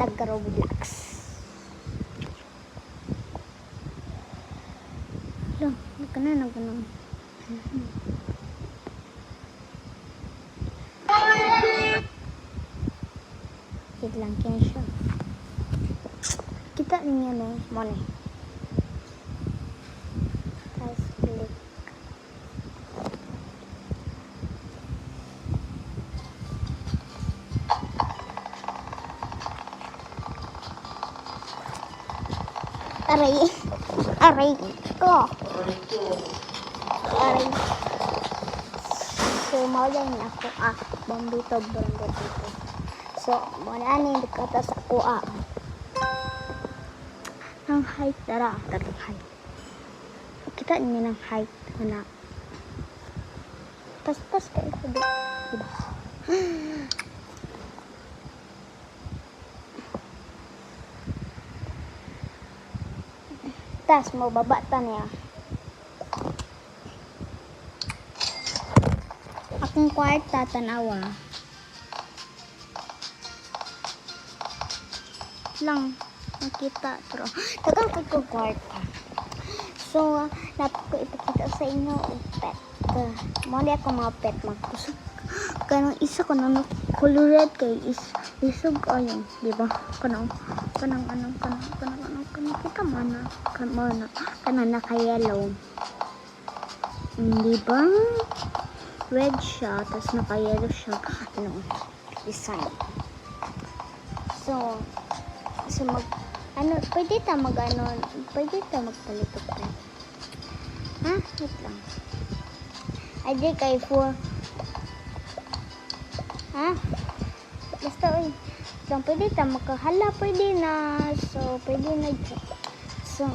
taga-Roblox. Lang, nagkanan. Wait lang, kaya siya. Kita niya na mo na. Tapos click. Aray ko. So, maulan na ako bombito. So, muna ni kata sa kuha. Ang height, tara, height. Kita niyo ng height, anak. Tas kayo sa diba? Tas mo babata niya. Akong kwarta tanawa. Lang nakita pero tagang kay kwarta. So napako ko ipakita sa inyo ang pet. Mo di ako mga pet magkusog. Kanang isa ko na colored kay isog ayun, di ba? Kanang kita mana kanang naka-yellow. Di ba? Red siya, tapos naka-yellow siya. Design. So pwede ta magpalit of pet. Ha? Wait lang. Ay, di kay for ha? Basta lang pwede ta makahala, pwede na. So pwede na. So